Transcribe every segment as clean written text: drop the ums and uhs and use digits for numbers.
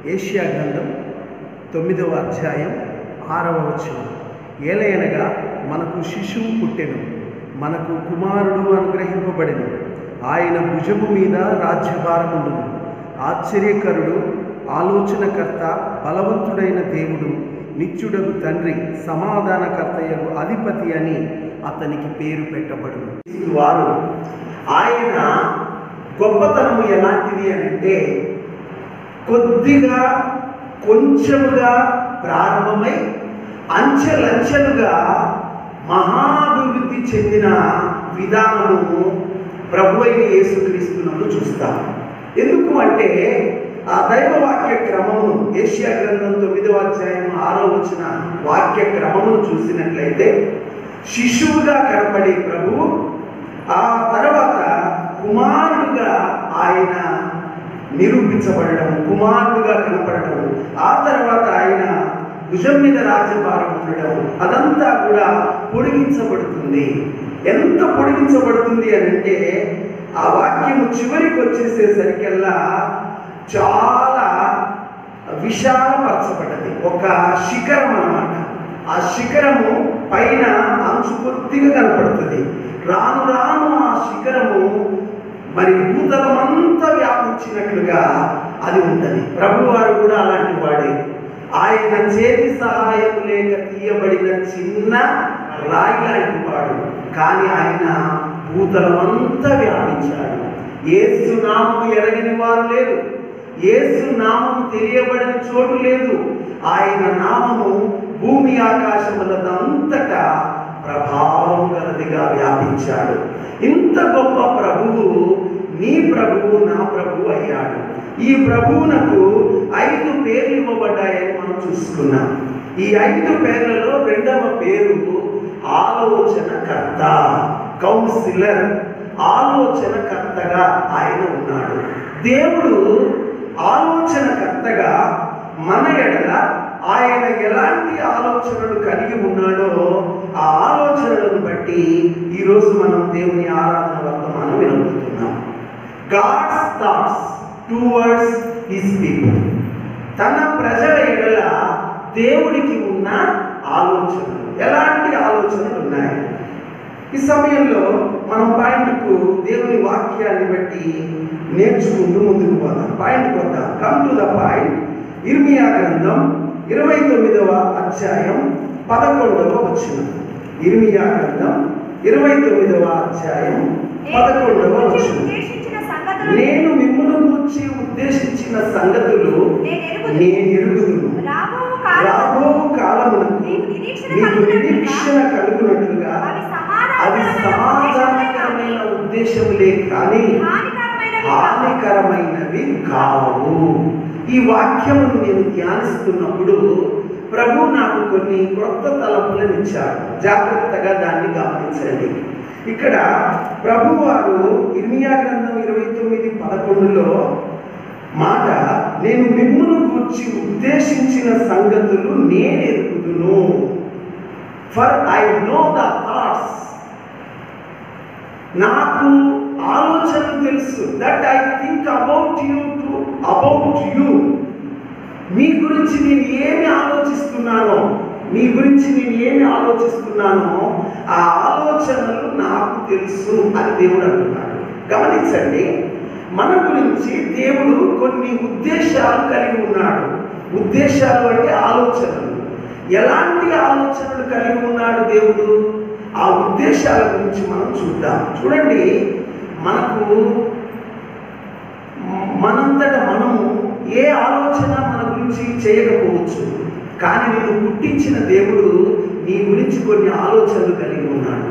Asia గ్రంథం 9వ అధ్యాయం 6వ వచనం. ఏలయనగా మనకు శిశువు పుట్టెను, మనకు కుమారుడు అనుగ్రహింపబడెను, ఆయన భుజము మీద రాజ్యభారముండును. ఆశ్చర్యకరుడు, ఆలోచనకర్త, బలవంతుడైన దేవుడు, నిత్యుడగు తండ్రి, సమాధానకర్తయగు అధిపతి అని అతనికి పేరు పెట్టబడును. వారు ఆయన గొప్పతనము ఎలాంటిది అంటే కొద్దిగా కొంచెముగా ప్రారంభమై అంచెలంచెలుగా మహాభివృద్ధి చెందిన విధానము ప్రభు అయిన యేసుక్రీస్తునందు చూస్తాం. ఎందుకు అంటే ఆ దైవవాక్య క్రమము ఏషియా గ్రంథం 9వ అధ్యాయం 6వ వచన వాక్య క్రమమును చూసినట్లయితే శిశువుగా కనపడే ప్రభువు ఆ తర్వాత కుమారుడుగా ఆయన నిరూపించబడడం, కుమారుడుగా కనపడటం, ఆ తర్వాత ఆయన భుజం మీద రాజ్యభారం ఉండడం, అదంతా కూడా పొడిగించబడుతుంది. ఎంత పొడిగించబడుతుంది అని అంటే ఆ వాక్యము చివరికి వచ్చేసేసరికల్లా చాలా విశాలపరచబడ్డది. ఒక శిఖరం అన్నమాట. ఆ శిఖరము పైన అంచు కొద్దిగా కనపడుతుంది. రాను రాను ఆ శిఖరము మరి భూతలమంతా వ్యాపించినట్లుగా అది ఉంటుంది. ప్రభువారు కూడా అలాంటి వాడే. ఆయన చేతి సహాయం లేక తీయబడిన చిన్న రాయి లాంటి వాడు, కానీ ఆయన భూతలమంతా వ్యాపించాడు. యేసు నామము ఎరగని వారు లేరు, యేసు నామము తెలియబడిన చోటు లేదు. ఆయన నామము భూమి ఆకాశములంతటా ప్రభావం గలదిగా వ్యాపించాడు. ఇంత గొప్ప ప్రభువు నీ ప్రభువు, నా ప్రభువు అయ్యాడు. ఈ ప్రభువునకు 5 పేర్లు ఇవ్వబడ్డాయని మనం చూసుకున్నాం. ఈ 5 పేర్లలో 2వ పేరు ఆలోచనకర్త, కౌన్సిలర్. ఆలోచనకర్తగా ఆయన ఉన్నాడు. దేవుడు ఆలోచనకర్తగా మన ఎడల ఆయన ఎలాంటి ఆలోచనలు కలిగి ఉన్నాడో ఆ ఆలోచనలను బట్టి ఈరోజు మనం దేవుని ఆరాధన వర్తమానం వినబోతున్నాం. God's thoughts towards his people. తన ప్రజల ఎడల దేవుడికి ఉన్న ఆలోచనలు, ఎలాంటి ఆలోచనలు ఉన్నాయి? ఈ సమయంలో మనం పాయింట్కు దేవుని వాక్యాన్ని బట్టి నేర్చుకుంటూ ముందుకు పోదాం. పాయింట్కి వద్దాం. Come to the point. ఇర్మియా గ్రంథం 29వ అధ్యాయం 11వ వచనం. ఇర్మియా గ్రంథం 29వ అధ్యాయం 11వ వచనం. నేను మిమ్మును గూర్చి ఉద్దేశించిన సంగతులు నేను ఎరుగుదును, రాబో కాలమునకు మీకు నిరీక్షణ కలుగునట్లుగా అవి సమాధానకరమైన ఉద్దేశములే కానీ హానికరమైనవి కావు. ఈ వాక్యమును నేను ధ్యానిస్తున్నప్పుడు ప్రభు నాకు కొన్ని క్రొత్త తలంపులను ఇచ్చాడు. జాగ్రత్తగా దాన్ని గమనించండి. ఇక్కడ ప్రభువారు ఇర్మియా గ్రంథం 29:11లో మాట, నేను మిమ్మును గూర్చి ఉద్దేశించిన సంగతులు నేను ఎరుగుదును. For I know the thoughts. నాకు ఆలోచనలు తెలుసు. That I think about you. మీ గురించి నేను ఏమి ఆలోచిస్తున్నానో, మీ గురించి నేను ఏమి ఆలోచిస్తున్నానో ఆ ఆలోచనలు నాకు తెలుసు అని దేవుడు అంటున్నాడు. గమనించండి, మన గురించి దేవుడు కొన్ని ఉద్దేశాలు కలిగి ఉన్నాడు. ఉద్దేశాలు అంటే ఆలోచనలు. ఎలాంటి ఆలోచనలు కలిగి ఉన్నాడు దేవుడు? ఆ ఉద్దేశాల గురించి మనం చూద్దాం. చూడండి, మనంతట మనము ఏ ఆలోచన మన గురించి చేయకపోవచ్చు, కానీ నిన్ను పుట్టించిన దేవుడు నీ గురించి కొన్ని ఆలోచనలు కలిగి ఉన్నాడు.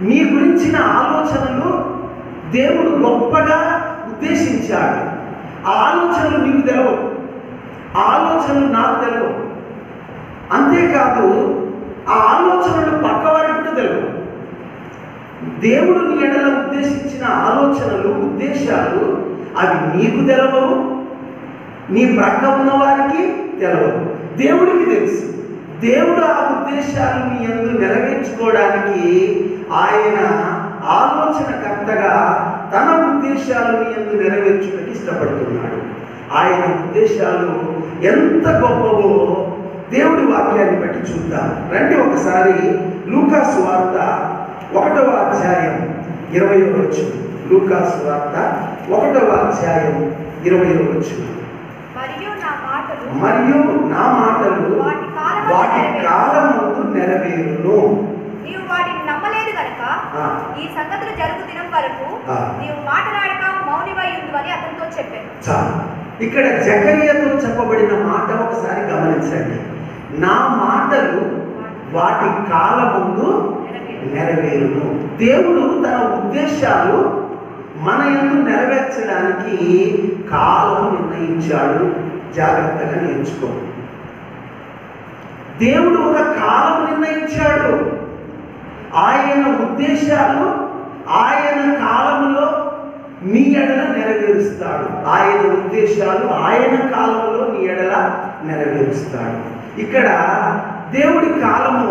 నీ గురించిన ఆలోచనలు దేవుడు గొప్పగా ఉద్దేశించాడు. ఆ ఆలోచనలు నీకు తెలవు, ఆ ఆలోచనలు నాకు తెలవు. అంతేకాదు, ఆ ఆలోచనలు పక్కవారికి తెలియవు. దేవుడు నీ ఎడల ఉద్దేశించిన ఆలోచనలు, ఉద్దేశాలు అవి నీకు తెలవవు, నీ ప్రక్క ఉన్న వారికి తెలవవు. దేవుడికి తెలుసు. దేవుడు ఆ ఉద్దేశాలు నీ యందు నెరవేర్చుకోవడానికి ఆయన ఆలోచనకర్తగా తన ఉద్దేశాలను యందు నెరవేర్చుటకు ఇష్టపడుతున్నాడు. ఆయన ఉద్దేశాలు ఎంత గొప్పవో దేవుడి వాక్యాన్ని బట్టి చూద్దాం. రండి ఒకసారి లూకా సువార్త 1వ అధ్యాయం 20వ వచనం. లూకా సువార్త 1వ అధ్యాయం 20వ వచనం. మరియు నా మాటలు వాటి కాలమందు నెరవేరును. నీవు వాటిని నమ్మలేదు కనుక ఈ సంగతులు జరుగు దినం వరకు నీవు మాట్లాడక మౌనివై ఉండు అని అతనితో చెప్పాను. ఇక్కడ జకర్యాతో చెప్పబడిన మాట ఒకసారి గమనించండి. నా మాటలు వాటి కాలమందు నెరవేరును. దేవుడు తన ఉద్దేశాలు మన యందు నెరవేర్చడానికి కాలం నిర్ణయించాడు. జాగ్రత్తగా నేర్చుకో. దేవుడు ఒక కాలం నిర్ణయించాడు. ఆయన ఉద్దేశాలు ఆయన కాలంలో నీ ఎడల నెరవేరుస్తాడు. ఆయన ఉద్దేశాలు ఆయన కాలంలో నీ ఎడల నెరవేరుస్తాడు. ఇక్కడ దేవుడి కాలము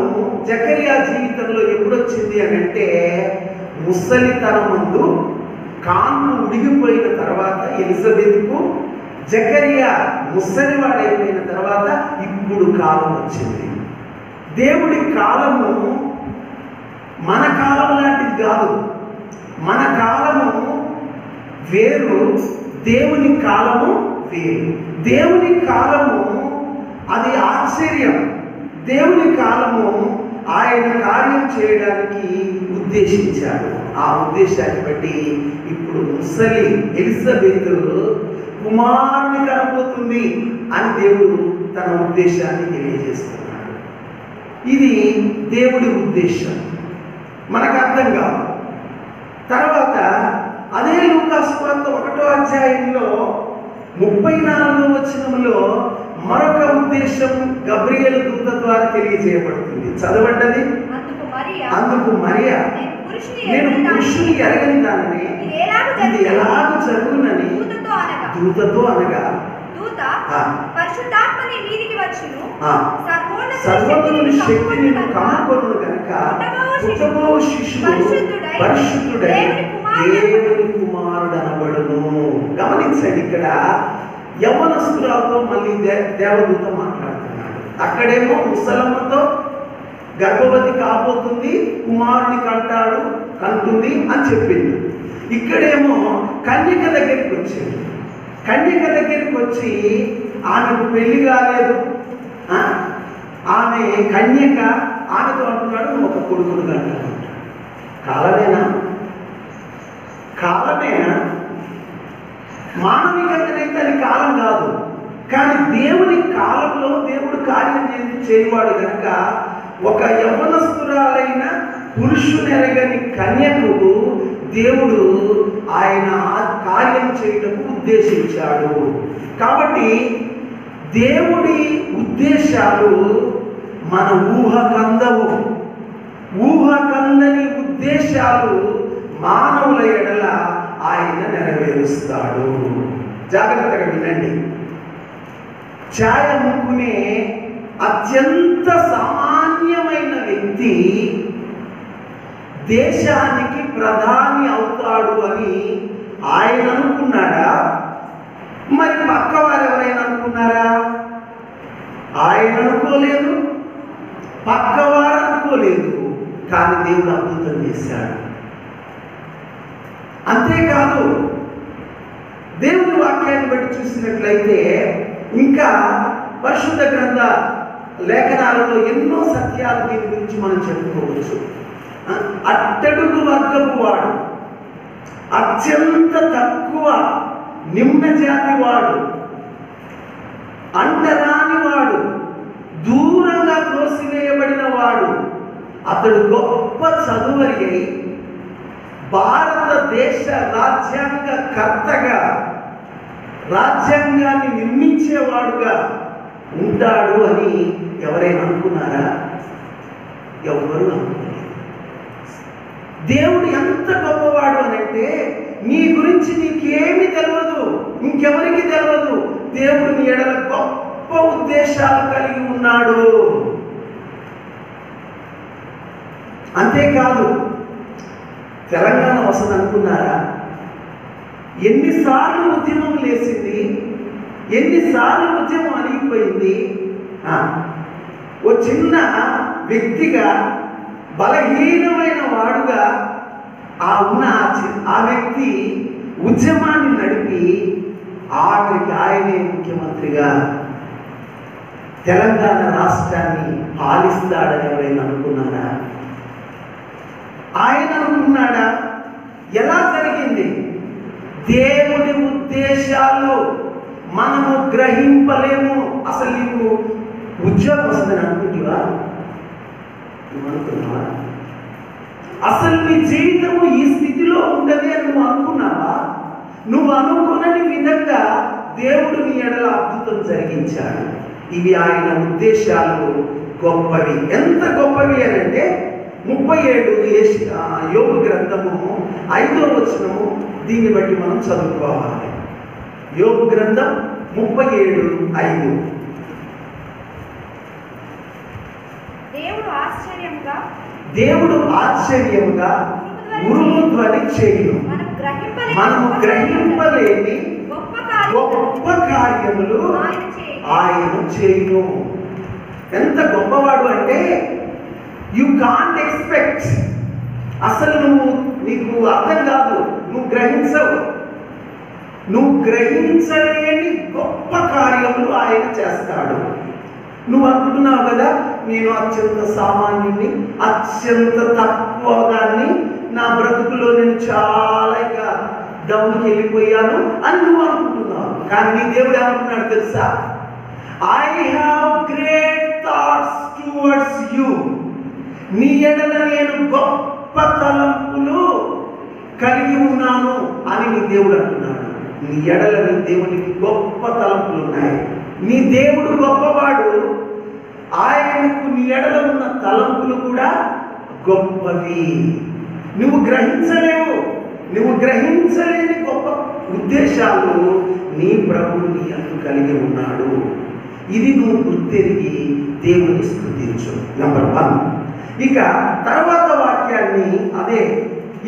జకర్యా జీవితంలో ఎప్పుడొచ్చింది అని అంటే, ముసలితనం ముందు కాన్పు ఉడిగిపోయిన తర్వాత ఎలిజబెత్కు, జకర్యా ముసలివాడైపోయిన తర్వాత ఇప్పుడు కాలం వచ్చింది. దేవుడి కాలము మన కాలం లాంటిది కాదు. మన కాలము వేరు, దేవుని కాలము వేరు. దేవుని కాలము అది ఆశ్చర్యం. దేవుని కాలము ఆయన కార్యం చేయడానికి ఉద్దేశించాడు. ఆ ఉద్దేశాన్ని బట్టి ఇప్పుడు ముసలి ఎలిజబెత్ కుమారుని కనబోతుంది అని దేవుడు తన ఉద్దేశాన్ని తెలియజేస్తున్నాడు. ఇది దేవుడి ఉద్దేశం, మనకు అర్థం కాదు. తర్వాత అదే లూకా సువార్త 1వ అధ్యాయంలో 34వ వచనంలో మరొక ఉద్దేశం గబ్రియేలు దూత ద్వారా తెలియజేయబడుతుంది. చదవండి. అందుకు మరియా, నేను పురుషుని ఎరగని దానిని ఇది ఎలాగ జరుగునని దూతతో అనగా, సర్వోన్నతుని శక్తి నిన్ను కమ్ముకొనును గనుక పుట్టబో శిశువు పరిశుద్ధుడై దేవుని కుమారుడు అనబడును. గమనించండి, ఇక్కడ యవ్వనస్తురాలతో మళ్ళీ దేవదూత మాట్లాడుతున్నాడు. అక్కడేమో ముసలమ్మతో గర్భవతి కాబోతుంది, కుమారుని కంటుంది అని చెప్పింది. ఇక్కడేమో కన్యక దగ్గరికి వచ్చింది. కన్యక దగ్గరికి వచ్చి ఆమెకు పెళ్లి కాలేదు, ఆమె కన్యక, ఆమెతో అంటున్నాడు నువ్వు ఒక కొడుకును కంటాడు. కాలమేనా? మానవికంగానైతే అది కాలం కాదు. కానీ దేవుని కాలంలో దేవుడు కార్యం చేయవాడు కనుక ఒక యవ్వనస్తురాలైన పురుషునెరగని కన్యకు దేవుడు ఆయన కార్యం చేయటం ఉద్దేశించాడు. కాబట్టి దేవుడి ఉద్దేశాలు మన ఊహకందవు. ఊహకందని ఉద్దేశాలు మానవుల ఎడల ఆయన నెరవేరుస్తాడు. జాగ్రత్తగా వినండి. ఛాయ ముక్కునే అత్యంత సామాన్యమైన వ్యక్తి దేశానికి ప్రధాని అవుతాడు అని ఆయన అనుకున్నాడా? మరి పక్క వారు ఎవరైనా అనుకున్నారా? ఆయన అనుకోలేదు, పక్కవారు అనుకోలేదు. కానీ దేవుడు అద్భుతం చేశాడు. అంతేకాదు, దేవుని వాక్యాన్ని బట్టి చూసినట్లయితే ఇంకా పరిశుద్ధ గ్రంథ లేఖనాలలో ఎన్నో సత్యాలు దీని గురించి మనం చెప్పుకోవచ్చు. అట్టడుగు వర్గపు వాడు, అత్యంత తక్కువ నిమ్న జాతి వాడు, అంటరాని వాడు, దూరంగా త్రోసివేయబడిన వాడు, అతడు గొప్ప చదువరి అయి భారతదేశ రాజ్యాంగ కర్తగా రాజ్యాంగాన్ని నిర్మించేవాడుగా ఉంటాడు అని ఎవరైనా అనుకున్నారా? ఎవరు అనుకోలేదు. దేవుడు ఎంత గొప్పవాడు అనంటే నీ గురించి నీకేమీ తెలియదు, ఇంకెవరికి తెలియదు. దేవుడు నీ ఎడల గొప్ప ఉద్దేశాలు కలిగి ఉన్నాడు. అంతేకాదు, తెలంగాణ వస్తుంది అనుకున్నారా? ఎన్నిసార్లు ఉద్యమం లేచింది, ఎన్నిసార్లు ఉద్యమం అణిగిపోయింది. ఓ చిన్న వ్యక్తిగా, బలహీనమైన వాడుగా ఆ వ్యక్తి ఉద్యమాన్ని నడిపి ఆఖరికి ఆయనే ముఖ్యమంత్రిగా తెలంగాణ రాష్ట్రాన్ని పాలిస్తాడని ఎవరైనా అనుకున్నారా? ఆయన అనుకున్నాడా? ఎలా జరిగింది? దేవుడి ఉద్దేశాలు మనము గ్రహింపలేము. అసలు నీకు ఉద్యోగం వస్తుందని అనుకుంటువా? నువ్వు అనుకున్నావా? అసలు నీ జీవితము ఈ స్థితిలో ఉండదు అని నువ్వు అనుకున్నావా? నువ్వు అనుకున్నని విధంగా దేవుడు నీ ఎడల అద్భుతం జరిగించాడు. ఇవి ఆయన ఉద్దేశాలు గొప్పవి. ఎంత గొప్పవి అని అంటే 37 యోబు గ్రంథము 5వ వచనము, దీన్ని బట్టి మనం చదువుకోవాలి. యోబు గ్రంథం 37:5. దేవుడు ఆశ్చర్యముగా ఉరుము ధ్వని చేయును. మనము గ్రహింపలేని గొప్ప కార్యములు ఆయన చేయును. ఎంత గొప్పవాడు అంటే యు కాంట్ ఎక్స్పెక్ట్. అసలు నీకు అర్థం కాదు, నువ్వు గ్రహించవు. నువ్వు గ్రహించలేని గొప్ప కార్యములు ఆయన చేస్తాడు. నువ్వు అనుకుంటున్నావు కదా, నేను అత్యంత సామాన్యుని, అత్యంత తక్కువగాన్ని, నా బ్రతుకులో నేను చాలా డౌన్కి వెళ్ళిపోయాను అని నువ్వు అనుకుంటున్నావు. కానీ నీ దేవుడు ఏమంటున్నాడు తెలుసా? I have great thoughts towards you. నీ ఎడల నేను గొప్ప తలంపులు కలిగి ఉన్నాను అని నీ దేవుడు అంటున్నాడు. నీ ఎడల నీ దేవునికి గొప్ప తలంపులు ఉన్నాయి. నీ దేవుడు గొప్పవాడు. ఆయనకు నీ ఎడల ఉన్న తలంపులు కూడా గొప్పవి. నువ్వు గ్రహించలేవు. నువ్వు గ్రహించలేని గొప్ప ఉద్దేశాలు నీ ప్రభువు నీ అందు కలిగి ఉన్నాడు. ఇది నువ్వు గుర్తెరిగి దేవుని స్తుతించు. నంబర్ 1. ఇక తర్వాత వాక్యాన్ని, అదే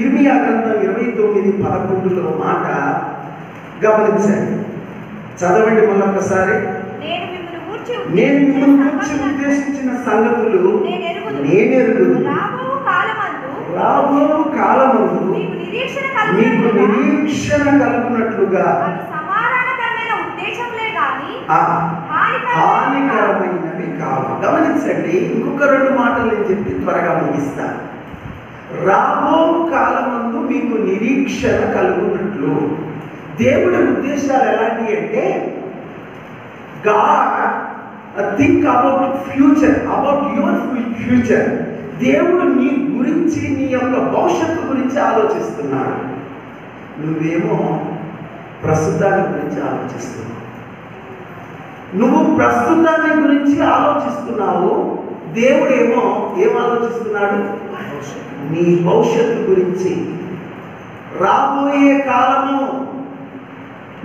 ఇర్మియా గ్రంథం 29:11 మాట గమనించండి. చదవండి మళ్ళొక్కసారి. నేను మిమ్మల్ని గూర్చి ఉద్దేశించిన సంగతులు నేనెరుగుదును. రాబో కాలమందు మీకు నిరీక్షణ కలుగునట్లుగా హానికరమైనవి కావు. గమనించండి, ఇంకొక 2 మాటలు నేను చెప్పి త్వరగా ముగిస్తాను. రాబో కాలమందు మీకు నిరీక్షణ కలుగునట్లు. దేవుడి ఉద్దేశాలు ఎలాంటివి అంటే, God think about future, about your future. దేవుడు నీ గురించి, నీ యొక్క భవిష్యత్తు గురించి ఆలోచిస్తున్నాడు. నువ్వేమో ప్రస్తుతాన్ని గురించి ఆలోచిస్తున్నావు. నువ్వు ప్రస్తుతాన్ని గురించి ఆలోచిస్తున్నావు. దేవుడేమో ఏం ఆలోచిస్తున్నాడు? నీ భవిష్యత్తు గురించి, రాబోయే కాలము,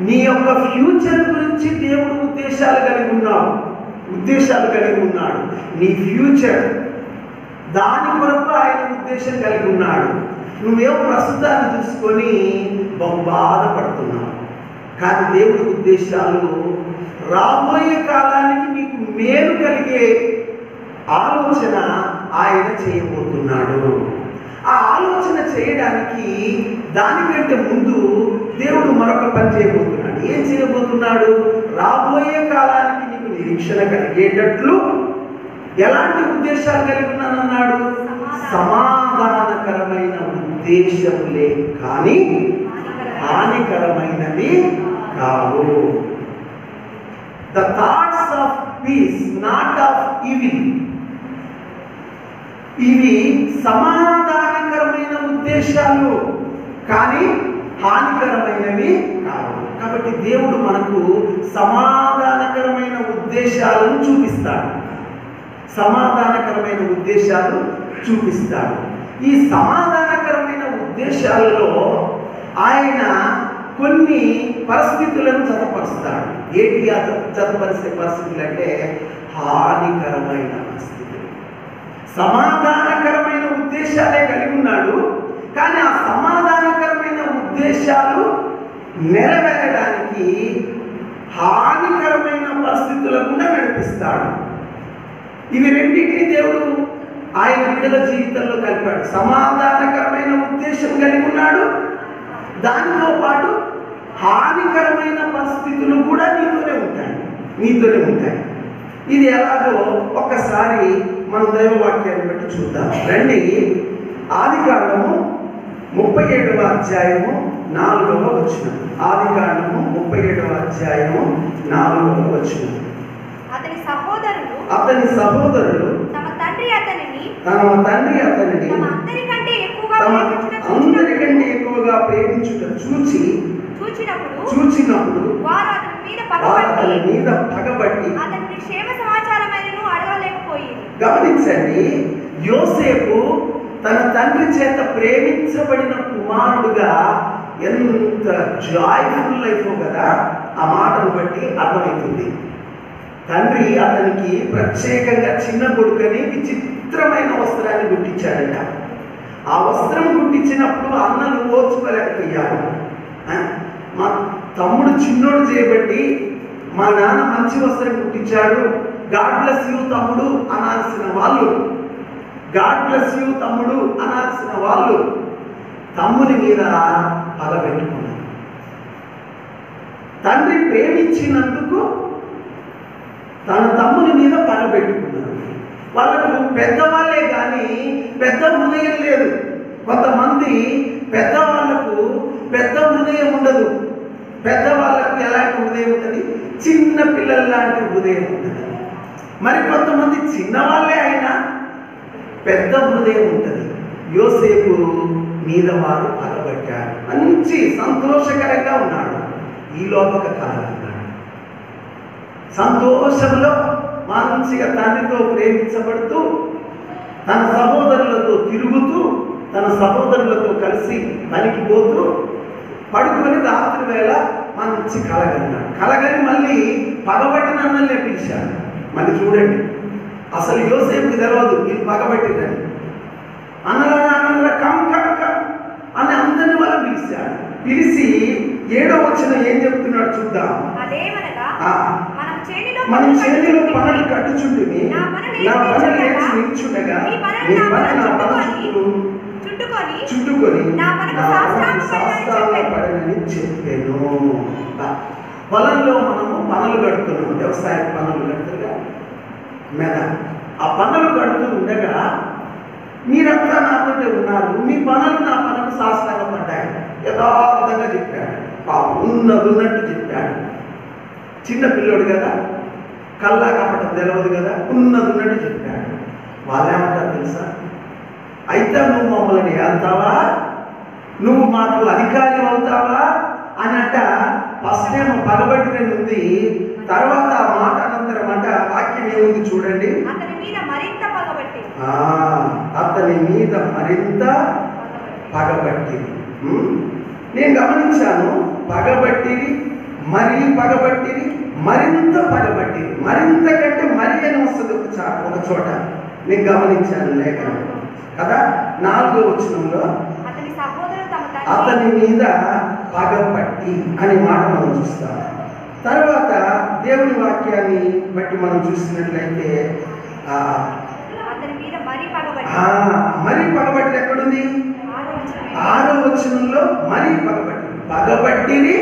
నీ యొక్క ఫ్యూచర్ గురించి దేవుడు ఉద్దేశాలు కలిగి ఉన్నాడు. నీ ఫ్యూచర్, దాని కొరకు ఆయన ఉద్దేశం కలిగి ఉన్నాడు. నువ్వేమో ప్రస్తుతాన్ని చూసుకొని బాధపడుతున్నావు. కానీ దేవుడి ఉద్దేశాలు రాబోయే కాలానికి నీకు మేలు కలిగే ఆలోచన ఆయన చేయబోతున్నాడు. ఆ ఆలోచన చేయడానికి దానికంటే ముందు దేవుడు మరొక పని చేయబోతున్నాడు. ఏం చేయబోతున్నాడు? రాబోయే కాలానికి నీకు నిరీక్షణ కలిగేటట్లు ఎలాంటి ఉద్దేశాలు కలిగి ఉన్నానన్నాడు? సమాధానకరమైన ఉద్దేశములే కానీ హానికరమైనవి కావు. The thoughts of piece, not of evil. ఇవి సమాధానకరమైన ఉద్దేశాలు కానీ హానికరమైనవి కావు. కాబట్టి దేవుడు మనకు సమాధానకరమైన ఉద్దేశాలను చూపిస్తాడు. సమాధానకరమైన ఉద్దేశాలు చూపిస్తాడు. ఈ సమాధానకరమైన ఉద్దేశాలలో ఆయన కొన్ని పరిస్థితులను జతపరుస్తాడు. ఏంటి ఆ జతపరిచే పరిస్థితులు అంటే హానికరమైన పరిస్థితులు. సమాధానకరమైన ఉద్దేశాలే కలిగి ఉన్నాడు, కానీ ఆ సమాధానకరమైన ఉద్దేశాలు నెరవేరడానికి హానికరమైన పరిస్థితుల గుండా నడిపిస్తాడు. ఇవి రెండింటినీ దేవుడు ఆయన బిడ్డల జీవితంలో కలిపాడు. సమాధానకరమైన ఉద్దేశం కలిగి ఉన్నాడు, దానితో పాటు హానికరమైన పరిస్థితులు కూడా నీతోనే ఉంటాయి. ఇది ఎలాగో ఒక్కసారి మనం దైవవాక్యాన్ని బట్టి చూద్దాం. రండి, ఆదికాండము 37వ అధ్యాయము 4వ వచనం. ఆదికాండము 37వ అధ్యాయము 4వ వచనం. అతని సహోదరులు తమ తండ్రి అతనిని తమ అందరికంటే ఎక్కువగా ప్రేమించుట చూచినప్పుడు వారు అతని మీద పగబట్టి గమనించండి, యోసేపు తన తండ్రి చేత ప్రేమించబడిన కుమారుడుగా ఎంత జాయ్ఫుల్ లైఫ్ కదా, ఆ మాటను బట్టి అర్థమవుతుంది. తండ్రి అతనికి ప్రత్యేకంగా చిన్న కొడుకని విచిత్రమైన వస్త్రాన్ని గుట్టించాడట. ఆ వస్త్రం గుట్టించినప్పుడు అన్నలు ఓర్చుకోలేకపోయారు. మా తమ్ముడు చిన్నోడు చేయబట్టి మా నాన్న మంచి వస్త్రం కుట్టించాడు, గాడ్ బ్లెస్ యూ తమ్ముడు అనాల్సిన వాళ్ళు, తమ్ముని మీద పగబెట్టుకున్నారు. తండ్రి ప్రేమించినందుకు తన తమ్ముని మీద పగబెట్టుకున్నారు. వాళ్ళకు పెద్దవాళ్ళే కానీ పెద్ద హృదయం లేదు. కొంతమంది పెద్దవాళ్లకు పెద్ద హృదయం ఉండదు. పెద్దవాళ్ళకు ఎలాంటి హృదయం ఉంటుంది? చిన్న పిల్లల లాంటి హృదయం ఉంటుంది. మరి కొంతమంది చిన్నవాళ్ళే అయినా పెద్ద హృదయం ఉంటుంది. యోసేపు మీద వారు పగబట్టారు. మంచి సంతోషకరంగా ఉన్నాడు. ఈ లోపక కాలం సంతోషంలో మంచిగా తండ్రితో ప్రేమించబడుతూ, తన సహోదరులతో తిరుగుతూ, తన సహోదరులతో కలిసి పనికి పోతూ, పడుకొని రాత్రి వేళ మంచి కలగన్నాడు. కలగని మళ్ళీ పగబట్టిన అన్నల్ని పిలిచాడు. మళ్ళీ చూడండి, అసలు యోసేపుకి తెలియదు వీళ్ళు పగబట్టిరని. అన్నల కమ్ అని అందరిని వాళ్ళు పిలిచాడు. పిలిచి 7వ వచనం ఏం చెప్తున్నాడు చూద్దాం. మనం చేతిలో పనులు కట్టుచుంటిమి, నా పని లేచి నిల్చుండగా నీ పని నా పని చుట్టుకొని నా సాష్టాంగపడనని చెప్పాను. పొలంలో మనము పనులు కడుతున్నాం, వ్యవసాయ పనులు కడుతుగా మెద. ఆ పనులు కడుతూ ఉండగా మీరంతా నాతోటే ఉన్నారు, మీ పనులు నా పనులు సాష్టాంగ పడ్డాయి. యథార్థంగా చెప్పాడు, ఉన్నట్టు చెప్పాడు. చిన్న పిల్లోడు కదా, కల్లా కపటం తెలియదు కదా, ఉన్నట్టు చెప్పాడు. వాళ్ళేమంటారు తెలుసా? అయితే నువ్వు మమ్మల్ని ఏళ్తావా, నువ్వు మాకు అధికారి అవుతావా అన్నట. ఫస్ట్ ఏమో పగబట్టిన ఉంది, తర్వాత ఆ మాట అనంతరం అంట వాక్యం ఏముంది చూడండి. అతని మీద మరింత పగబట్టి. నేను గమనించాను, పగబట్టిరి, మరింత పగబట్టిరి. మరింత కంటే మరి అని వస్తుంది ఒక చోట. నేను గమనించాను లేఖనం కదా. 4వ వచనంలో అతని మీద పగపట్టి అనే మాట మనం చూస్తాం. తర్వాత దేవుని వాక్యాన్ని బట్టి మనం చూసినట్లయితే మరి పగబట్టి ఎక్కడుంది? 6వ వచనంలో మరి పగబట్టిని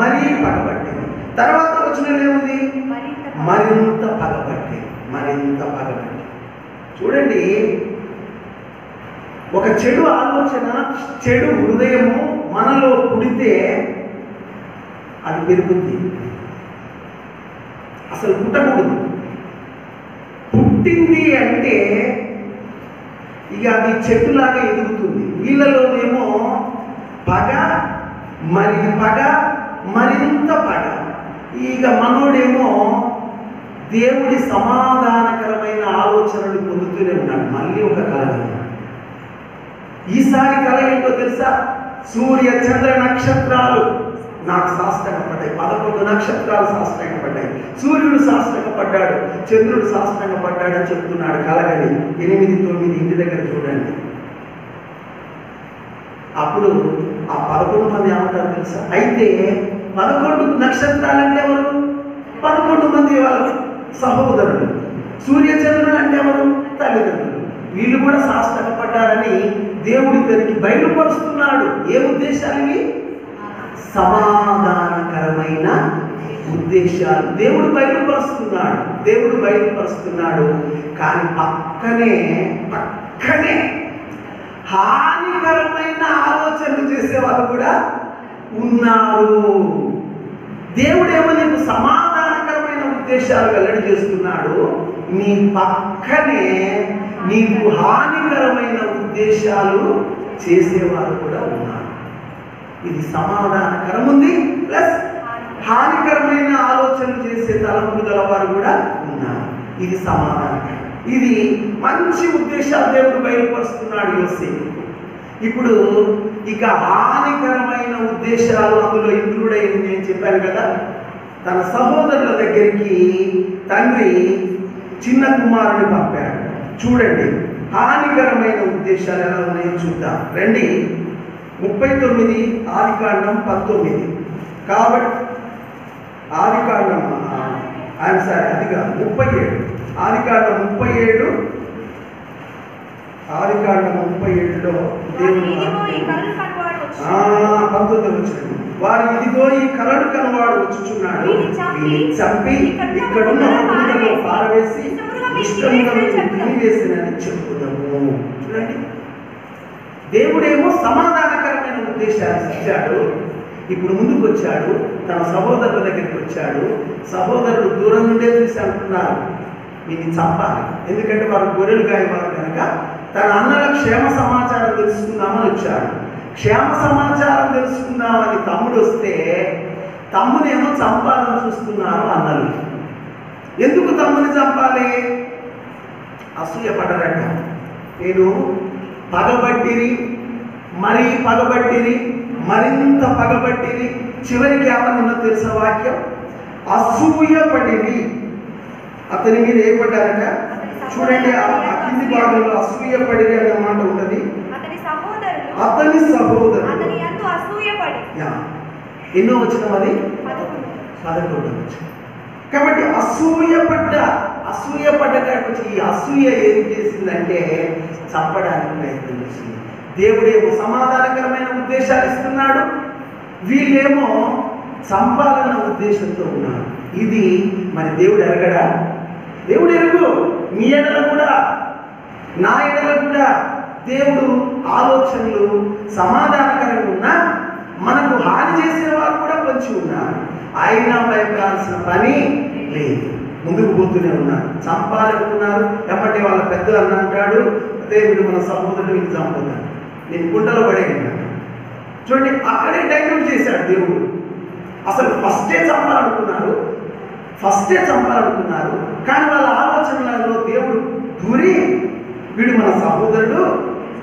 మరీ పగబట్టింది. తర్వాత వచనంలో ఏముంది? మరింత పగబట్టి. చూడండి, ఒక చెడు ఆలోచన, చెడు హృదయము మనలో పుడితే అది పెరుగుద్ది. అసలు పుట్టకూడదు. పుట్టింది అంటే ఇక అది చెట్టులాగా ఎదుగుతుంది. వీళ్ళలోనేమో పగ, మరింత పగ. ఇక మనోడేమో దేవుడి సమాధానకరమైన ఆలోచనలు పొందుతూనే ఉన్నాడు. మళ్ళీ ఒక కళ. ఈసారి కళ ఏంటో తెలుసా? సూర్య చంద్ర నక్షత్రాలు నాకు సాష్టాంగపడ్డాయి. 11 నక్షత్రాలు సాష్టాంగపడ్డాయి. సూర్యుడు సాష్టాంగపడ్డాడు, చంద్రుడు సాష్టాంగపడ్డాడు అని చెప్తున్నాడు కలగని. 8, 9 ఇంటి దగ్గర చూడండి. అప్పుడు ఆ 11 మంది ఏమంటారు తెలుసా? అయితే 11 నక్షత్రాలు అంటే ఎవరు? 11 మంది వాళ్ళ సహోదరులు. సూర్యచంద్రుడు అంటే ఎవరు? తల్లిదండ్రులు. వీళ్ళు కూడా సాష్టపడ్డారని దేవుడు ఇతనికి బయలుపరుస్తున్నాడు. ఏ ఉద్దేశాలు ఇవి? సమాధానకరమైన ఉద్దేశాలు దేవుడు బయలుపరుస్తున్నాడు. కానీ పక్కనే హానికరమైన ఆలోచనలు చేసేవాళ్ళు కూడా ఉన్నారు. దేవుడేమో నీకు సమాధానకరమైన ఉద్దేశాలు వెల్లడి చేస్తున్నాడు, నీ పక్కనే నీకు హానికరమైన ఉద్దేశాలు చేసేవాళ్ళు కూడా ఉన్నారు. ఇది సమాధానకరం ఉంది, ప్లస్ హానికరమైన ఆలోచనలు చేసే తలంపులు గలవారు కూడా ఉన్నారు. ఇది సమాధానకరం. ఇది మంచి ఉద్దేశాలు దేవుడు బయలుపరుస్తున్నాడు యోసేపుకు. ఇప్పుడు ఇక హానికరమైన ఉద్దేశాలు అందులో ఇంక్లూడ్ అయింది. నేను చెప్పాను కదా, తన సహోదరుల దగ్గరికి తండ్రి చిన్న కుమారుని పంపాడు. చూడండి హానికరమైన ఉద్దేశాలు ఎలా ఉన్నాయో చూద్దాం రండి. 39 ఆదికాండం 19. కాబట్టి ఆదికాండం అదిగా 37 ఆదికాండం 37 దేవుడు 19 వచ్చింది. వారు ఇదిగో ఈ కలడు కనవాడు వచ్చుచున్నాడు, చంపి ఇక్కడున్న గుండెలో పారవేసి ఇష్టంగా తినివేసినని చెప్పుదాము. చూడండి, దేవుడేమో సమాధానకరమైన ఉద్దేశాలు ఇచ్చాడు. ఇప్పుడు ముందుకు వచ్చాడు, తన సహోదరుల దగ్గరికి వచ్చాడు. సహోదరులు దూరం నుండే చూసి అంటున్నారు వీడిని చంపాలి, ఎందుకంటే వారు గొర్రెలు గాయవారు కనుక తన అన్నల క్షేమ సమాచారం తెలుసుకుందామని వచ్చాడు. క్షేమ సమాచారం తెలుసుకుందామని తమ్ముడు వస్తే తమ్మునేమో చంపాలని చూస్తున్నారు అన్నలు. ఎందుకు తమ్ముని చంపాలి? అసూయపడ్డారట. నేను పగబట్టిరి, మరింత పగబట్టిరి. చివరికి ఏమన్నా తెలుసా వాక్యం? అసూయపడిరి. అతని మీద ఏపడ్డారట. చూడండి ఆ కింది భాగంలో అసూయపడిరి అనే మాట ఉన్నది. అతని సహోదరుడు ఎన్నో వచ్చిన అది 11 వచ్చిన. కాబట్టి అసూయపడ్డటువంటి ఈ అసూయ ఏం చేసిందంటే చంపడానికి ప్రయత్నం చేసింది. దేవుడేమో సమాధానకరమైన ఉద్దేశాలు ఇస్తున్నాడు, వీళ్ళేమో చంపాలన్న ఉద్దేశంతో ఉన్నారు. ఇది మరి దేవుడు ఎరగడా? దేవుడు ఎరుగు. మీ ఎడల కూడా నా ఎడల కూడా దేవుడు ఆలోచనలు సమాధానకరంగా ఉన్నా మనకు హాని చేసే వారు కూడా పొంచి ఉన్నారు. అయినా భయపడాల్సిన పని లేదు, ముందుకు పోతూనే ఉన్నారు. చంపాలనుకున్నారు. ఎమ్మటే వాళ్ళ పెద్ద అన్న అంటాడు, అదే వీడు మన సహోదరుడు వీళ్ళు చంపుతాడు, నేను గుంటలో పడేయన్నాడు. చూడండి, అక్కడే డైల్యూట్ చేశాడు దేవుడు. అసలు ఫస్టే చంపాలనుకున్నారు కానీ వాళ్ళ ఆలోచనలలో దేవుడు దూరి వీడు మన సహోదరుడు,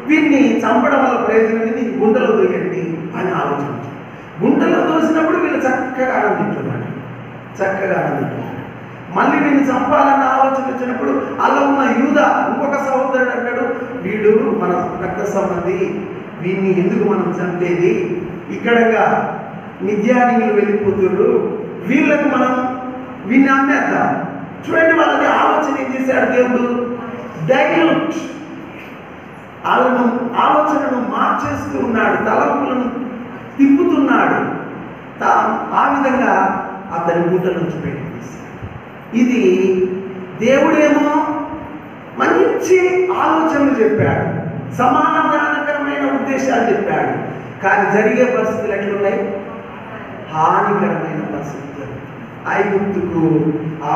వీడిని చంపడం వల్ల ప్రయోజనం నీకు గుంటలో దోయండి అని ఆలోచించాడు. గుంటలో దోసినప్పుడు వీళ్ళు చక్కగా ఆనందించున్నాడు. మళ్ళీ వీడిని చంపాలన్న ఆలోచన వచ్చినప్పుడు అలా ఉన్న యూదా ఇంకొక సహోదరుడు అంటాడు, వీడు మన రక్త సంబంధి, వీడిని ఎందుకు మనం చంపేది? ఇక్కడగా మిద్యానీయులు వెళ్ళిపోతున్నారు, వీళ్ళకు మనం వీడిని అమ్మేద్దాం. చూడండి, వాళ్ళది ఆలోచన ఏం చేశాడు దేవుడు? డైల్యూట్ ఆలోచనను మార్చేస్తూ ఉన్నాడు, తలంపులను తిప్పుతున్నాడు. ఆ విధంగా అతని గుంట నుంచి బయటకు తీశాడు. ఇది దేవుడేమో మంచి ఆలోచనలు చెప్పాడు, సమాధానకరమైన ఉద్దేశాలు చెప్పాడు, కానీ జరిగే పరిస్థితులు ఎట్లున్నాయి? హానికరమైన పరిస్థితులు. ఐగుప్తుకు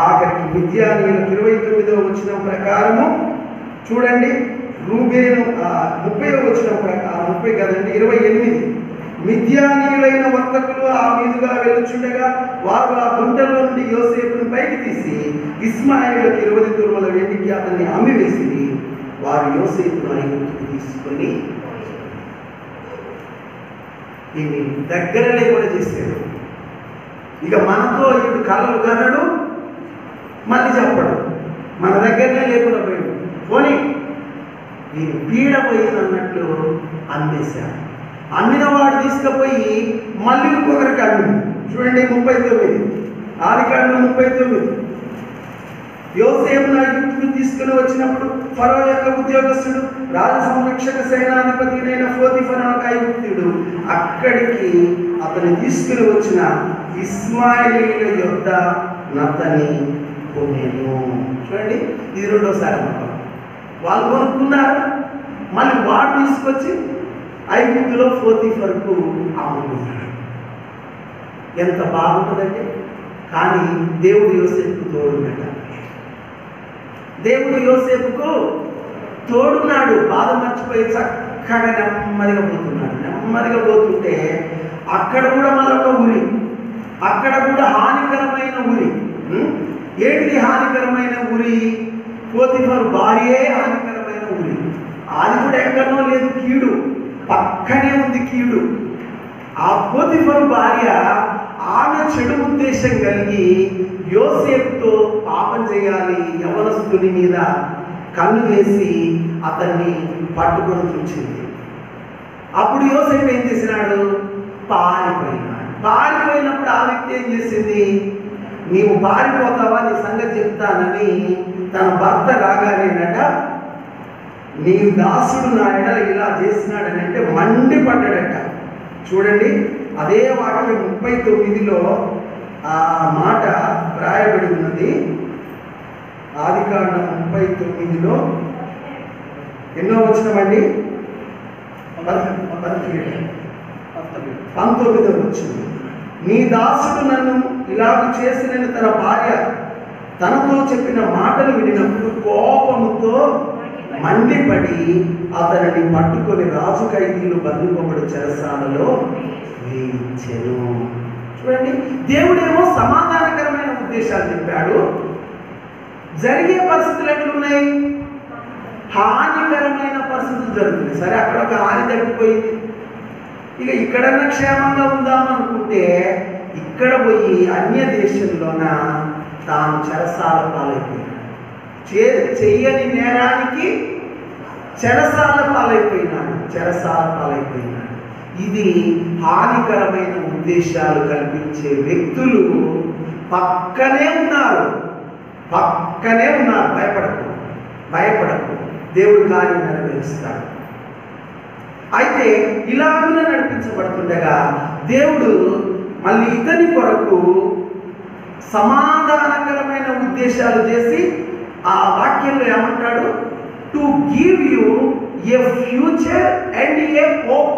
ఆఖరికి మిద్యానీయులకు 29వ వచనం ప్రకారము చూడండి, రూబేను 30వ వచనం ప్రకారం 30 కదండి 28, మిద్యానీయులైన వర్తకులు ఆ మీదుగా వెళ్ళుచుండగా వారు ఆ గుంటలో నుండి యోసేపును పైకి తీసి ఇస్మాయిలులకు 20 తురుముల వెండికి అతన్ని అమ్మివేసి వారు యోసేపును ఐగుప్తుకు తీసుకొని ఈయన దగ్గర లేకుండా చేశారు. ఇక మనతో ఇప్పుడు కళలు కనడు, మళ్ళీ చెప్పడు, మన దగ్గరనే లేకుండా పోయాడు. పోనీ నేను పీడ పోయింది అన్నట్లు అమ్మేశారు. అమ్మిన వాడు తీసుకుపోయి మళ్ళీ ఇంకొకరికి అమ్మింది. చూడండి 39, ఆదికాండం 39. యోసేపును ఐగుప్తుకు తీసుకుని వచ్చినప్పుడు ఫరో యొక్క ఉద్యోగస్తుడు, రాజ సంరక్షక సేనాధిపతి అయిన పోతీఫర్ అనే ఒక ఐగుప్తుడు అక్కడికి అతను తీసుకుని వచ్చిన ఇష్మాయేలీయుల యొద్ద నతని కొనెను. చూడండి, ఇది రెండోసారి అన్నమాట. వాళ్ళు కొనుక్కున్నారు, మళ్ళీ వాడు తీసుకొచ్చి ఐగుప్తులో పోతీఫర్కు అమ్ముకున్నాడు. ఎంత బాగుంటుందంటే, కానీ దేవుడు యోసేపుకు తోడున్నాడు. దేవుడు యోసేపుకు తోడున్నాడు. బాధ మర్చిపోయి చక్కగా నెమ్మదిగా పోతున్నాడు. నెమ్మదిగా పోతుంటే అక్కడ కూడా మరొక ఊరి, అక్కడ కూడా హానికరమైన ఊరి. ఏంటిది హానికరమైన ఊరి? పోతీఫర్ భార్యే హానికరమైన ఊరి. అది కూడా ఎక్కడో లేదు, కీడు పక్కనే ఉంది కీడు. ఆ పోతీఫర్ భార్య ఆమె చెడు ఉద్దేశం కలిగి యోసేపుతో పాపం చేయాలి, యవనస్తుని మీద కన్ను వేసి అతన్ని పట్టుకొని చూచింది. అప్పుడు యోసేపు ఏం చేసినాడు? పారిపోయినాడు. పారిపోయినప్పుడు ఆ వ్యక్తి ఏం చేసింది? నీవు పారిపోతావా, నీ సంగతి చెప్తానని తన భర్త రాగానేనట, నీ దాసుడు నా ఎడల ఇలా చేసినాడని అంటే మండిపడ్డాడట. చూడండి, అదే వాక్యం 39లో ఆ మాట వ్రాయబడి ఉన్నది. ఆదికాండం 39లో ఎన్నో వచనమండి? 19వ వచనం. నీ దాసుడు నన్ను ఇలాగ చేసినని తన భార్య తనతో చెప్పిన మాటలు వినినప్పుడు కోపముతో మండిపడి అతనిని పట్టుకొని రాజు ఖైదీలు బంధింపబడి చెరసాలలో వేయించెను. చూడండి, దేవుడేమో సమాధానకరమైన ఉద్దేశాలు చెప్పాడు. జరిగే పరిస్థితులు ఎట్లున్నాయి? హానికరమైన పరిస్థితులు జరుగుతున్నాయి. సరే, అక్కడ ఒక హాని తగ్గిపోయింది, ఇక ఇక్కడన్నా క్షేమంగా ఉందామనుకుంటే ఇక్కడ పోయి అన్య దేశంలోన తాను చెరసాల పాలైపోయినాడు. చెయ్యని నేరానికి చెరసాల పాలైపోయినాడు. ఇది హానికరమైన ఉద్దేశాలు కల్పించే వ్యక్తులు పక్కనే ఉన్నారు. భయపడకు, దేవుడు కార్యం నెరవేరుస్తాడు. అయితే ఇలాగున నడిపించబడుతుండగా దేవుడు మళ్ళీ ఇతని కొరకు సమాధానకరమైన ఉద్దేశాలు చేసి ఆ వాక్యంలో ఏమంటాడు? To give you A future and a hope.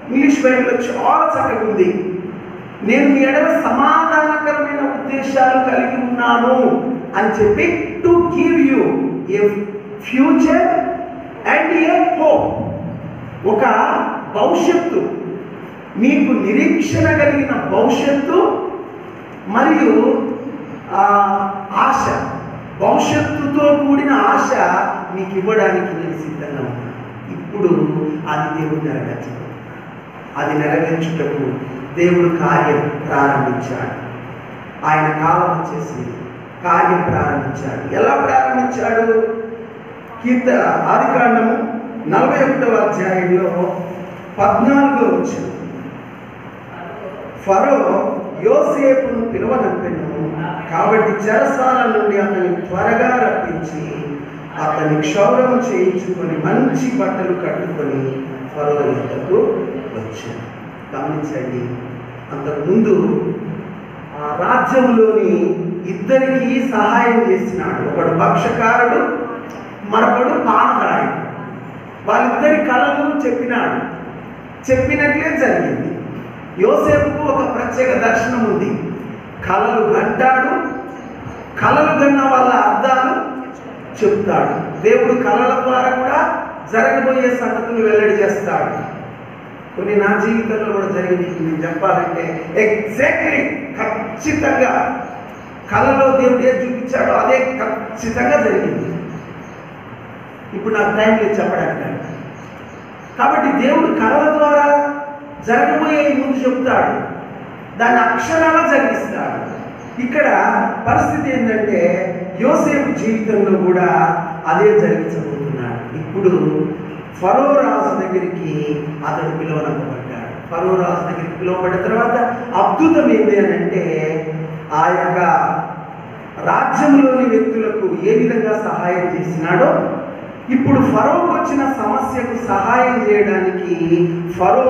English బైబిల్లో చాలా చక్కగా ఉంది. నేను మీ ఎడల సమాధానకరమైన ఉద్దేశాలు కలిగి ఉన్నాను అని చెప్పి to give you A future and a hope. ఒక భవిష్యత్తు, మీకు నిరీక్షణ కలిగిన భవిష్యత్తు మరియు ఆశ, భవిష్యత్తుతో కూడిన ఆశ మీకు ఇవ్వడానికి నేను సిద్ధంగా ఉన్నాను. ఇప్పుడు అది దేవుడు నెరవేర్చుటకు దేవుడు కార్యం ప్రారంభించాడు. ఆయన కాలం వచ్చేసి కార్యం ప్రారంభించాడు. ఎలా ప్రారంభించాడు? ఆదికాండము 41వ అధ్యాయంలో 14వ వచనం. ఫరో యోసేపును పిలువనంపెను, కాబట్టి చెరసాల నుండి అతన్ని త్వరగా రప్పించి అతన్ని క్షౌరము చేయించుకొని మంచి బట్టలు కట్టుకొని ఫరో యొద్దకు వచ్చాడు. గమనించండి, అంతకుముందు ఆ రాజ్యంలోని ఇద్దరికి సహాయం చేసినాడు. ఒకడు భక్షకారుడు, మరొకడు పానదాయుడు. వాళ్ళిద్దరి కళలు చెప్పినాడు. చెప్పినట్లే జరిగింది. యోసేపుకు ఒక ప్రత్యేక దర్శనం ఉంది. కళలు గంటాడు, కళలు గన్న వాళ్ళ అర్థాలు చెప్తాడు. దేవుడు కళల ద్వారా కూడా జరగబోయే సంగతులు వెల్లడి చేస్తాడు. కొన్ని నా జీవితంలో కూడా జరిగింది. నేను చెప్పాలంటే ఎగ్జాక్ట్లీ ఖచ్చితంగా కళలో దేవుడు ఏది చూపించాడో అదే ఖచ్చితంగా జరిగింది. ఇప్పుడు నాకు టైం లేదు చెప్పడానికి. కాబట్టి దేవుడు కళల ద్వారా జరగబోయే ముందు చెప్తాడు, దాన్ని అక్షరాలా జరిగిస్తాడు. ఇక్కడ పరిస్థితి ఏంటంటే యోసేపు జీవితంలో కూడా అదే జరిగించబోతున్నాడు. ఇప్పుడు ఫరో రాజు దగ్గరికి అతడు పిలువనంపబడ్డాడు. ఫరో రాజు దగ్గరికి పిలువబడిన తర్వాత అద్భుతం ఏంటి అని అంటే ఆ యొక్క రాజ్యంలోని వ్యక్తులకు ఏ విధంగా సహాయం చేసినాడో ఇప్పుడు ఫరోకు వచ్చిన సమస్యకు సహాయం చేయడానికి ఫరో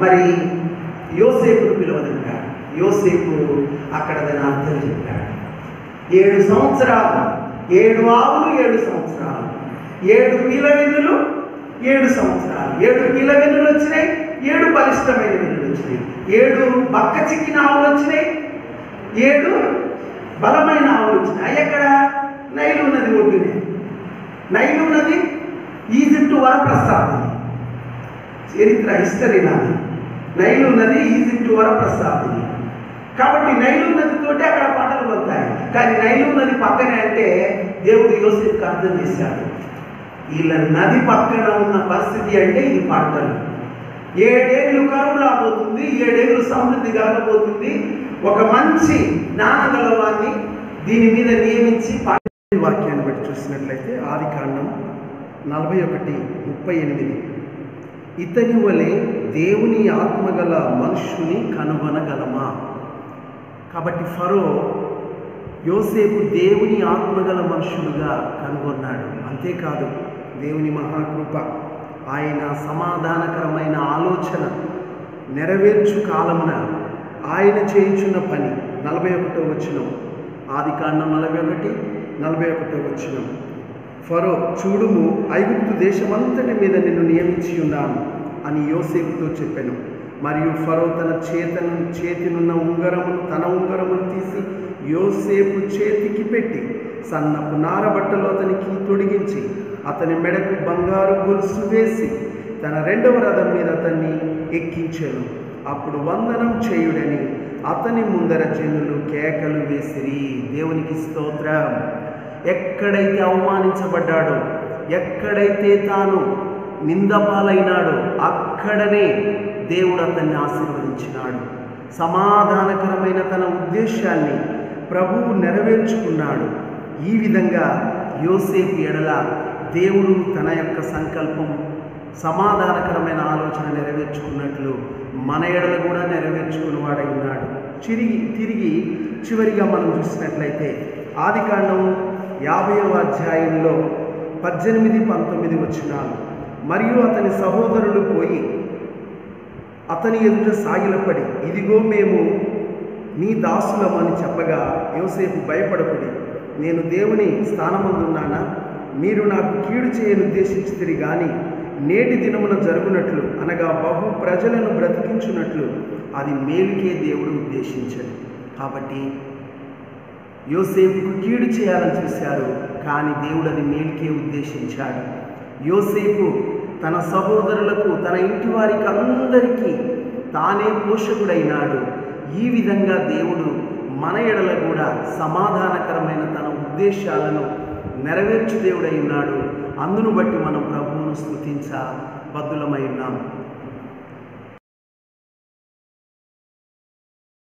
మరి యోసేపును పిలవదంటాడు. యోసేపు అక్కడ దాని అర్థం చెప్పాడు. 7 సంవత్సరాలు, 7 ఆవులు 7 సంవత్సరాలు, 7 పీలవెన్నులు 7 సంవత్సరాలు, 7 పీలవెన్నులు వచ్చినాయి, 7 బలిష్టమైన వెన్నులు వచ్చినాయి, 7 బక్క చిక్కిన ఆవులు వచ్చినాయి, 7 బలమైన ఆవులు వచ్చినాయి. ఎక్కడ? నైలు నది ఒడ్డునే. నైలు నది ఈజిప్టు వరప్రసాదం, చరిత్ర హిస్టరీ నాది. నైలు నది ఈజిప్టు వరప్రసాదం. కాబట్టి నైలు నదితోటి అక్కడ పంటలు పండుతాయి. కానీ నైలు నది పక్కనే అంటే దేవుడు యోసేపుకి అర్థం చేశాడు, వీళ్ళ నది పక్కన ఉన్న పరిస్థితి అంటే ఇది పంటలు. 7 ఏళ్ళు కరువు రాబోతుంది, 7 ఏళ్ళు సమృద్ధి కలగబోతుంది. ఒక మంచి జ్ఞానగలవాన్ని దీని మీద నియమించి వాక్యాన్ని బట్టి చూసినట్లయితే ఆదికాండం 41:38 ఇతని వలె దేవుని ఆత్మగల మనుష్యుని కనుగొనగలమా? కాబట్టి ఫరో యోసేపు దేవుని ఆత్మగల మనుషులుగా కనుగొన్నాడు. అంతేకాదు దేవుని మహాకృప, ఆయన సమాధానకరమైన ఆలోచన నెరవేర్చు కాలమున ఆయన చేయుచున్న పని. 41వ వచనం, ఆదికాండం 41:41 వచనం. ఫరో, చూడుము, ఐగుప్తు దేశమంతటి మీద నిన్ను నియమించి ఉన్నాను అని యోసేపుతో చెప్పెను. మరియు ఫరో తన చేతినున్న తన ఉంగరమును తీసి యోసేపు చేతికి పెట్టి సన్నపు నారబట్టలు అతనికి తొడిగించి అతని మెడకు బంగారు గొలుసు వేసి తన 2వ రథం మీద అతన్ని ఎక్కించెను. అప్పుడు వందనం చేయుడని అతని ముందర జనులు కేకలు వేసిరి. దేవునికి స్తోత్రం. ఎక్కడైతే అవమానించబడ్డాడో, ఎక్కడైతే తాను నిందపాలైనాడో అక్కడనే దేవుడు అతన్ని ఆశీర్వదించినాడు. సమాధానకరమైన తన ఉద్దేశాన్ని ప్రభువు నెరవేర్చుకున్నాడు. ఈ విధంగా యోసేపు ఎడల దేవుడు తన యొక్క సంకల్పం, సమాధానకరమైన ఆలోచన నెరవేర్చుకున్నట్లు మన ఎడల కూడా నెరవేర్చుకున్నవాడై ఉన్నాడు. తిరిగి చివరిగా మనం చూసినట్లయితే ఆదికాండం 50వ అధ్యాయంలో 18-19 వచనాలు. మరియు అతని సహోదరులు పోయి అతని ఎదుట సాగిలపడి, ఇదిగో మేము నీ దాసులమని చెప్పగా యోసేపు, భయపడకుడి, నేను దేవుని స్థానమందున్నానా? మీరు నాకు కీడు చేయనుద్దేశించితిరి గాని నేటి దినమున జరుగునట్లు, అనగా బహు ప్రజలను బ్రతికించున్నట్లు అది మేలుకే దేవుడు ఉద్దేశించాడు. కాబట్టి యోసేపుకు కీడు చేయాలని చూశారు, కానీ దేవుడు అది మేలుకే ఉద్దేశించాడు. యోసేపు తన సహోదరులకు, తన ఇంటి వారికి అందరికీ తానే పోషకుడైనాడు. ఈ విధంగా దేవుడు మన ఎడల కూడా సమాధానకరమైన తన ఉద్దేశాలను నెరవేర్చు దేవుడై ఉన్నాడు. అందును బట్టి మనం ప్రభువును స్తుతించ బద్దులమై ఉన్నాం.